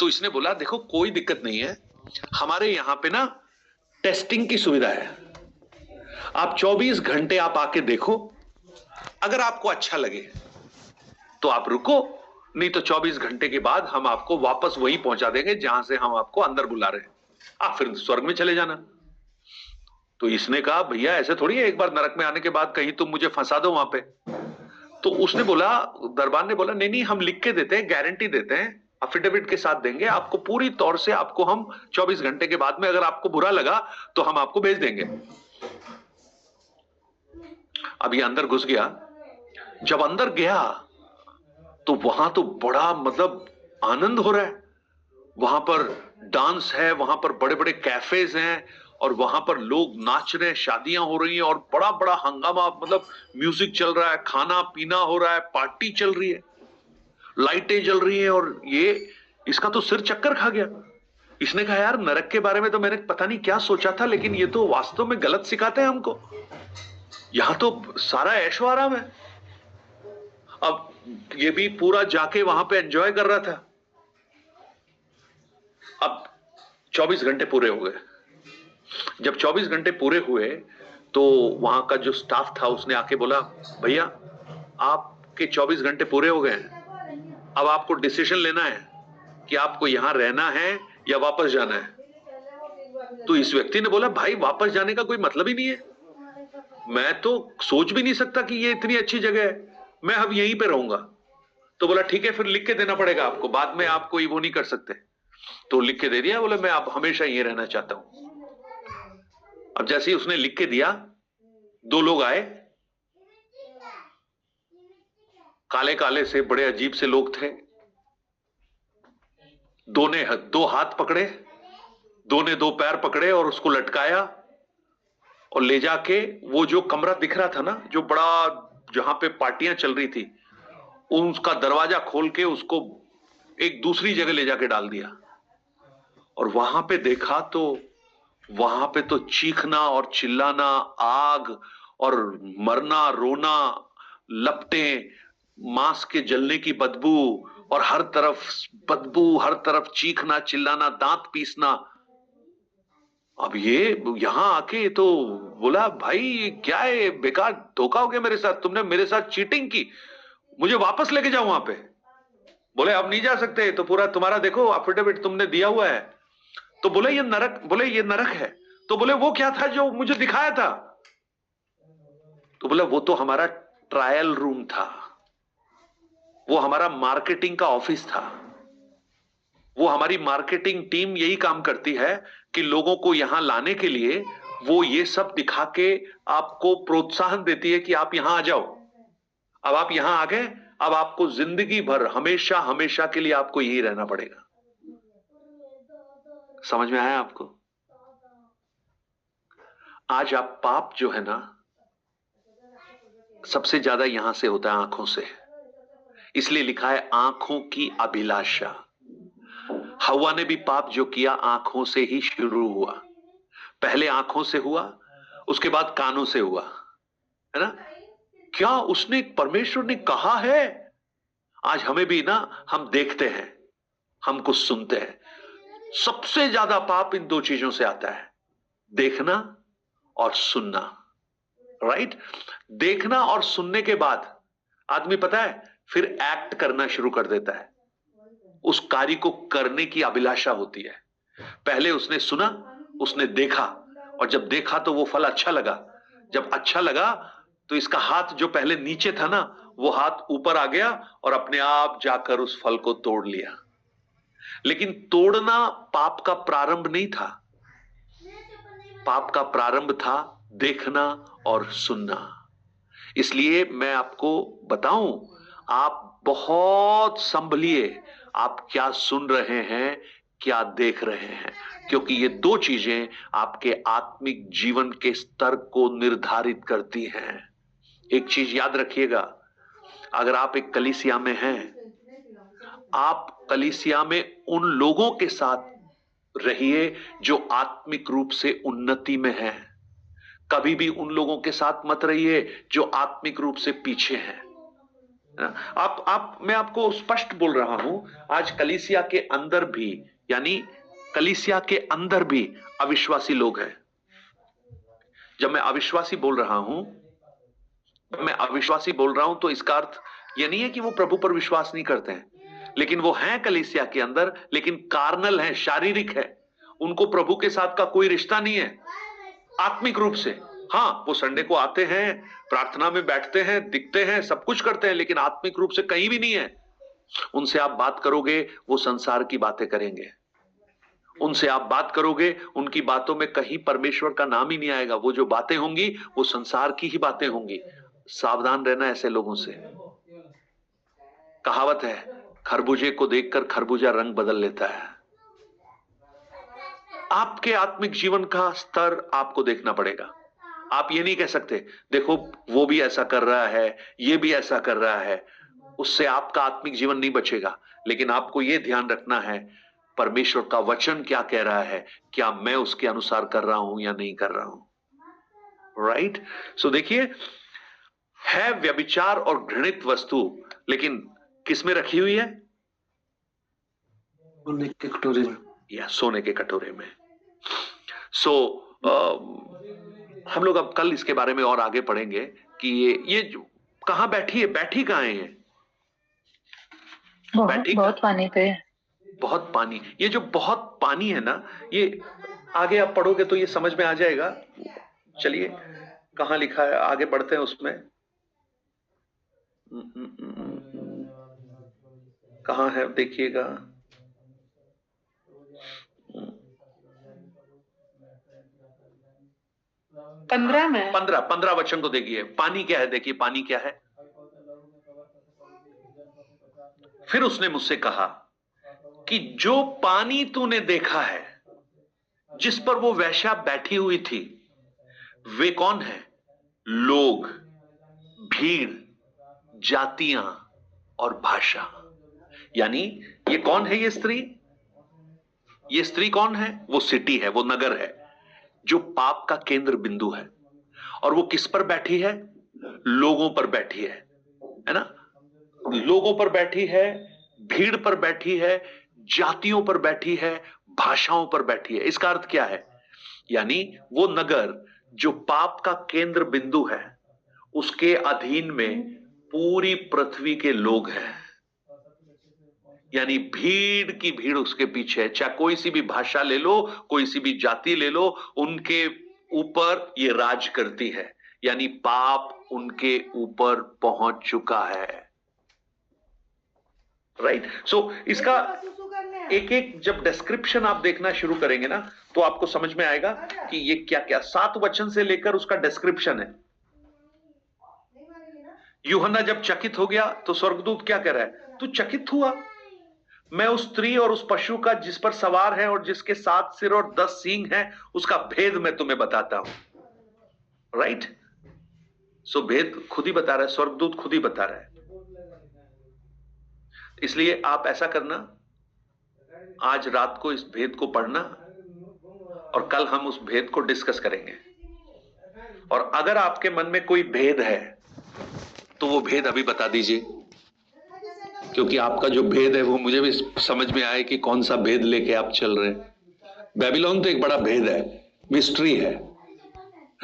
तो इसने बोला देखो कोई दिक्कत नहीं है, हमारे यहां पे ना टेस्टिंग की सुविधा है, आप 24 घंटे आप आके देखो, अगर आपको अच्छा लगे तो आप रुको, नहीं तो 24 घंटे के बाद हम आपको वापस वहीं पहुंचा देंगे जहां से हम आपको अंदर बुला रहे हैं, आप फिर स्वर्ग में चले जाना। तो इसने कहा भैया ऐसे थोड़ी है, एक बार नरक में आने के बाद कहीं तुम मुझे फंसा दो वहां पे। तो उसने बोला, दरबार ने बोला नहीं नहीं हम लिख के देते हैं, गारंटी देते हैं, एफिडेविट के साथ देंगे आपको, पूरी तौर से आपको हम 24 घंटे के बाद में अगर आपको बुरा लगा तो हम आपको भेज देंगे। अब ये अंदर घुस गया, जब अंदर गया तो वहां तो बड़ा मतलब आनंद हो रहा है, वहां पर डांस है, वहां पर बड़े बड़े कैफेज हैं और वहां पर लोग नाच रहे हैं, शादियां हो रही हैं और बड़ा बड़ा हंगामा, मतलब म्यूजिक चल रहा है, खाना पीना हो रहा है, पार्टी चल रही है, लाइटें जल रही हैं। और ये इसका तो सिर चक्कर खा गया। इसने कहा यार नरक के बारे में तो मैंने पता नहीं क्या सोचा था, लेकिन ये तो वास्तव में गलत सिखाते हैं हमको, यहां तो सारा ऐशो आराम है। अब ये भी पूरा जाके वहां पे एंजॉय कर रहा था। अब 24 घंटे पूरे हो गए। जब 24 घंटे पूरे हुए तो वहां का जो स्टाफ था उसने आके बोला भैया आपके 24 घंटे पूरे हो गए हैं, अब आपको डिसीजन लेना है कि आपको यहां रहना है या वापस जाना है। तो इस व्यक्ति ने बोला भाई वापस जाने का कोई मतलब ही नहीं है, मैं तो सोच भी नहीं सकता कि ये इतनी अच्छी जगह है, मैं अब यहीं पे रहूंगा। तो बोला ठीक है फिर लिख के देना पड़ेगा आपको, बाद में आप कोई वो नहीं कर सकते। तो लिख के दे दिया, बोले मैं अब हमेशा यहीं रहना चाहता हूं। अब जैसे ही उसने लिख के दिया, दो लोग आए, काले काले से बड़े अजीब से लोग थे, दो ने दो हाथ पकड़े, दो ने दो पैर पकड़े और उसको लटकाया और ले जाके वो जो कमरा दिख रहा था ना, जो बड़ा जहां पे पार्टियां चल रही थी, उसका दरवाजा खोल के उसको एक दूसरी जगह ले जाके डाल दिया। और वहां पे देखा तो वहां पे तो चीखना और चिल्लाना, आग और मरना रोना, लपटें, मांस के जलने की बदबू, और हर तरफ बदबू, हर तरफ चीखना चिल्लाना, दांत पीसना। अब ये यहां आके तो बोला भाई ये क्या है, बेकार धोखा हो गया मेरे साथ, तुमने मेरे साथ चीटिंग की, मुझे वापस लेके जाओ वहां पे। बोले अब नहीं जा सकते, तो पूरा तुम्हारा देखो एफिडेविट तुमने दिया हुआ है। तो बोले ये नरक, बोले ये नरक है। तो बोले वो क्या था जो मुझे दिखाया था? तो बोले वो तो हमारा ट्रायल रूम था, वो हमारा मार्केटिंग का ऑफिस था, वो हमारी मार्केटिंग टीम यही काम करती है कि लोगों को यहां लाने के लिए वो ये सब दिखा के आपको प्रोत्साहन देती है कि आप यहां आ जाओ। अब आप यहां आ गए, अब आपको जिंदगी भर हमेशा हमेशा के लिए आपको यही रहना पड़ेगा। समझ में आया आपको? आज आप पाप जो है ना, सबसे ज्यादा यहां से होता है आंखों से, इसलिए लिखा है आंखों की अभिलाषा। हवा ने भी पाप जो किया आंखों से ही शुरू हुआ, पहले आंखों से हुआ, उसके बाद कानों से हुआ, है ना? क्या उसने परमेश्वर ने कहा है? आज हमें भी ना, हम देखते हैं, हम कुछ सुनते हैं, सबसे ज्यादा पाप इन दो चीजों से आता है, देखना और सुनना। राइट? देखना और सुनने के बाद आदमी पता है फिर एक्ट करना शुरू कर देता है, उस कार्य को करने की अभिलाषा होती है। पहले उसने सुना, उसने देखा, और जब देखा तो वो फल अच्छा लगा, जब अच्छा लगा तो इसका हाथ जो पहले नीचे था ना, वो हाथ ऊपर आ गया और अपने आप जाकर उस फल को तोड़ लिया। लेकिन तोड़ना पाप का प्रारंभ नहीं था, पाप का प्रारंभ था देखना और सुनना। इसलिए मैं आपको बताऊं, आप बहुत संभलिए, आप क्या सुन रहे हैं, क्या देख रहे हैं, क्योंकि ये दो चीजें आपके आत्मिक जीवन के स्तर को निर्धारित करती हैं। एक चीज याद रखिएगा, अगर आप एक कलीसिया में हैं, आप कलीसिया में उन लोगों के साथ रहिए जो आत्मिक रूप से उन्नति में हैं। कभी भी उन लोगों के साथ मत रहिए जो आत्मिक रूप से पीछे हैं। मैं आपको स्पष्ट बोल रहा हूं, आज कलीसिया के अंदर भी, यानी कलीसिया के अंदर भी अविश्वासी लोग हैं। जब मैं अविश्वासी बोल रहा हूं तो इसका अर्थ यह नहीं है कि वो प्रभु पर विश्वास नहीं करते हैं, लेकिन वो हैं कलीसिया के अंदर, लेकिन कार्नल हैं, शारीरिक है। उनको प्रभु के साथ का कोई रिश्ता नहीं है आत्मिक रूप से। हाँ, वो संडे को आते हैं, प्रार्थना में बैठते हैं, दिखते हैं, सब कुछ करते हैं, लेकिन आत्मिक रूप से कहीं भी नहीं है। उनसे आप बात करोगे, वो संसार की बातें करेंगे। उनसे आप बात करोगे, उनकी बातों में कहीं परमेश्वर का नाम ही नहीं आएगा। वो जो बातें होंगी वो संसार की ही बातें होंगी। सावधान रहना ऐसे लोगों से। कहावत है, खरबूजे को देखकर खरबूजा रंग बदल लेता है। आपके आत्मिक जीवन का स्तर आपको देखना पड़ेगा। आप ये नहीं कह सकते देखो वो भी ऐसा कर रहा है, ये भी ऐसा कर रहा है, उससे आपका आत्मिक जीवन नहीं बचेगा। लेकिन आपको यह ध्यान रखना है परमेश्वर का वचन क्या कह रहा है, क्या मैं उसके अनुसार कर रहा हूं या नहीं कर रहा हूं। राइट। सो देखिए, है व्यभिचार और घृणित वस्तु, लेकिन किस में रखी हुई है? सोने के कटोरे में, या सोने के कटोरे में। हम लोग अब कल इसके बारे में और आगे पढ़ेंगे कि ये जो कहां बैठी है, बैठी कहां है? बहुत पानी पे, बहुत पानी। ये जो बहुत पानी है ना, ये आगे आप पढ़ोगे तो ये समझ में आ जाएगा। चलिए, कहां लिखा है, आगे बढ़ते हैं उसमें। कहां है देखिएगा। 15 में, 15 वचन को देखिए। पानी क्या है, देखिए पानी क्या है। फिर उसने मुझसे कहा कि जो पानी तूने देखा है, जिस पर वो वेश्या बैठी हुई थी, वे कौन है? लोग, भीड़, जातियां और भाषा। यानी ये कौन है? ये स्त्री। ये स्त्री कौन है? वो सिटी है, वो नगर है जो पाप का केंद्र बिंदु है। और वो किस पर बैठी है? लोगों पर बैठी है ना? लोगों पर बैठी है, भीड़ पर बैठी है, जातियों पर बैठी है, भाषाओं पर बैठी है। इसका अर्थ क्या है? यानी वो नगर जो पाप का केंद्र बिंदु है, उसके अधीन में पूरी पृथ्वी के लोग हैं। यानी भीड़ की भीड़ उसके पीछे है। चाहे कोई सी भी भाषा ले लो, कोई सी भी जाति ले लो, उनके ऊपर ये राज करती है। यानी पाप उनके ऊपर पहुंच चुका है। राइट। सो इसका एक एक जब डिस्क्रिप्शन आप देखना शुरू करेंगे ना, तो आपको समझ में आएगा कि ये क्या क्या 7 वचन से लेकर उसका डिस्क्रिप्शन है। यूहन्ना जब चकित हो गया तो स्वर्गदूत क्या कह रहा है? तू चकित हुआ? मैं उस स्त्री और उस पशु का जिस पर सवार है और जिसके 7 सिर और 10 सींग हैं, उसका भेद मैं तुम्हें बताता हूं। राइट। सो भेद खुद ही बता रहा है, स्वर्गदूत खुद ही बता रहा है। इसलिए आप ऐसा करना, आज रात को इस भेद को पढ़ना और कल हम उस भेद को डिस्कस करेंगे। और अगर आपके मन में कोई भेद है तो वो भेद अभी बता दीजिए, क्योंकि आपका जो भेद है वो मुझे भी समझ में आए कि कौन सा भेद लेके आप चल रहे हैं। बेबीलोन तो एक बड़ा भेद है, मिस्ट्री है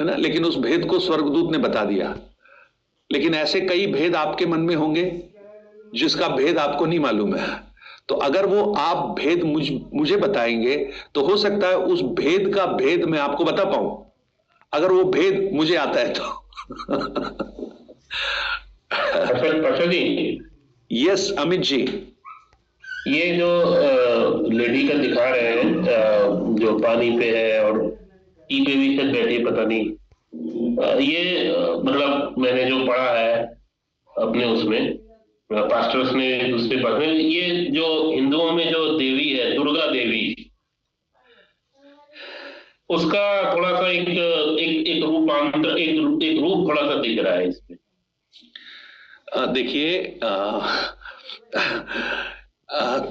ना? लेकिन उस भेद को स्वर्गदूत ने बता दिया। लेकिन ऐसे कई भेद आपके मन में होंगे जिसका भेद आपको नहीं मालूम है। तो अगर वो आप भेद मुझे बताएंगे तो हो सकता है उस भेद का भेद मैं आपको बता पाऊं, अगर वो भेद मुझे आता है तो। पाशा जी। यस अमित जी। ये जो लेडी का दिखा रहे हैं जो पानी पे है और टी पे भी शायद बैठी, पता नहीं, ये मतलब मैंने जो पढ़ा है अपने उसमें, पास्टर्स ने दूसरे पास में, ये जो हिंदुओं में जो देवी है दुर्गा देवी, उसका थोड़ा सा एक रूपांतर, एक रूप थोड़ा सा दिख रहा है इसमें। देखिए,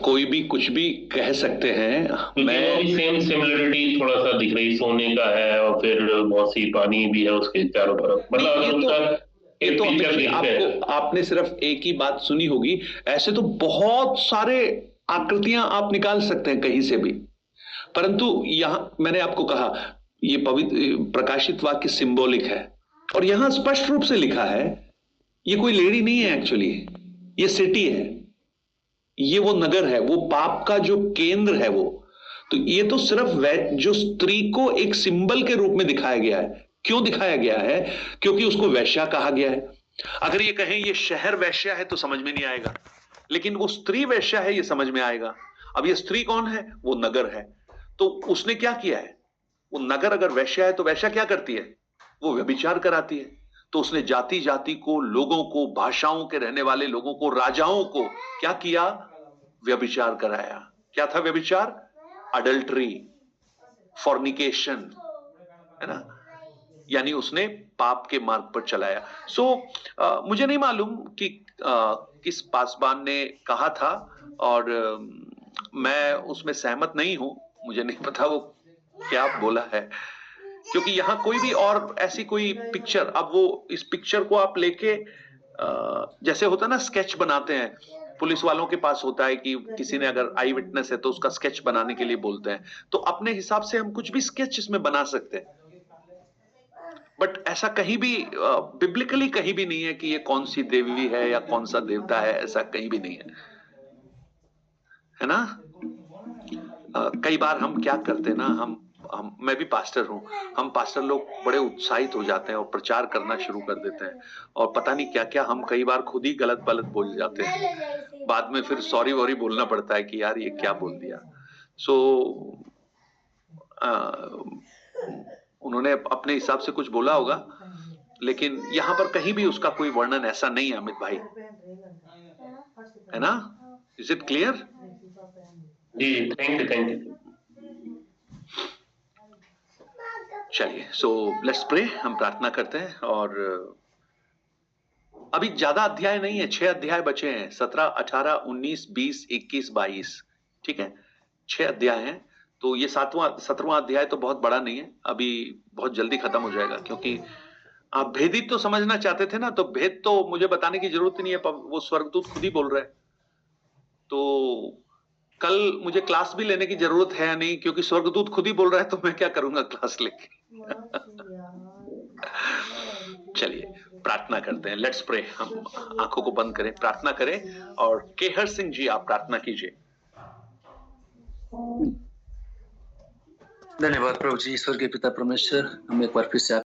कोई भी कुछ भी कह सकते हैं। मैं सेम सिमिलरिटी थोड़ा सा दिख रही, सोने का है और फिर बहुत सी पानी भी है उसके चारों तरफ, मतलब ये तो पिक्चर हमेशा देखते हैं। आपको, आपने सिर्फ एक ही बात सुनी होगी, ऐसे तो बहुत सारे आकृतियां आप निकाल सकते हैं कहीं से भी, परंतु यहां मैंने आपको कहा ये पवित्र प्रकाशित वाक्य सिंबॉलिक है, और यहां स्पष्ट रूप से लिखा है ये कोई लेडी नहीं है एक्चुअली, ये सिटी है, ये वो नगर है, वो पाप का जो केंद्र है वो। तो ये तो सिर्फ जो स्त्री को एक सिंबल के रूप में दिखाया गया है। क्यों दिखाया गया है? क्योंकि उसको वैश्या कहा गया है। अगर ये कहें ये शहर वैश्या है तो समझ में नहीं आएगा, लेकिन वो स्त्री वैश्या है ये समझ में आएगा। अब ये स्त्री कौन है? वो नगर है। तो उसने क्या किया है? वो नगर अगर वैश्या है तो वैश्या क्या करती है? वो व्यभिचार कराती है। तो उसने जाति जाति को, लोगों को, भाषाओं के रहने वाले लोगों को, राजाओं को क्या किया? व्यभिचार कराया। क्या था व्यभिचार? अडल्ट्री, फॉर्निकेशन, है ना, यानी उसने पाप के मार्ग पर चलाया। मुझे नहीं मालूम कि किस पासवान ने कहा था, और मैं उसमें सहमत नहीं हूं, मुझे नहीं पता वो क्या बोला है, क्योंकि यहां कोई भी और ऐसी कोई पिक्चर, अब वो इस पिक्चर को आप लेके जैसे होता है ना स्केच बनाते हैं, पुलिस वालों के पास होता है कि किसी ने अगर आई विटनेस है तो उसका स्केच बनाने के लिए बोलते हैं, तो अपने हिसाब से हम कुछ भी स्केच इसमें बना सकते हैं, बट ऐसा कहीं भी बिब्लिकली कहीं भी नहीं है कि ये कौन सी देवी है या कौन सा देवता है, ऐसा कहीं भी नहीं है ना। कई बार हम क्या करते हैं ना, हम मैं भी पास्टर हूं, हम पास्टर लोग बड़े उत्साहित हो जाते हैं और प्रचार करना शुरू कर देते हैं, और पता नहीं क्या क्या हम कई बार खुद ही गलत गलत बोल जाते हैं, बाद में फिर सॉरी वॉरी बोलना पड़ता है कि यार ये क्या बोल दिया। उन्होंने अपने हिसाब से कुछ बोला होगा, लेकिन यहां पर कहीं भी उसका कोई वर्णन ऐसा नहीं है अमित भाई, है ना? Is it clear? जी, थैंक यू। चलिए, लेट्स प्रे, हम प्रार्थना करते हैं। और अभी ज्यादा अध्याय नहीं है, 6 अध्याय बचे हैं, 17, 18, 19, 20, 21, 22, ठीक है, 6 अध्याय हैं। तो ये 17वां अध्याय तो बहुत बड़ा नहीं है, अभी बहुत जल्दी खत्म हो जाएगा, क्योंकि आप भेदित तो समझना चाहते थे ना, तो भेद तो मुझे बताने की जरूरत ही नहीं है, वो स्वर्गदूत खुद ही बोल रहे हैं। तो कल मुझे क्लास भी लेने की जरूरत है नहीं, क्योंकि स्वर्गदूत खुद ही बोल रहा है, तो मैं क्या करूंगा क्लास लेके। चलिए प्रार्थना करते हैं, लेट्स प्रे। हम आंखों को बंद करें, प्रार्थना करें, और केहर सिंह जी आप प्रार्थना कीजिए। धन्यवाद प्रभु जी, ईश्वर के पिता परमेश्वर, हम एक बार फिर से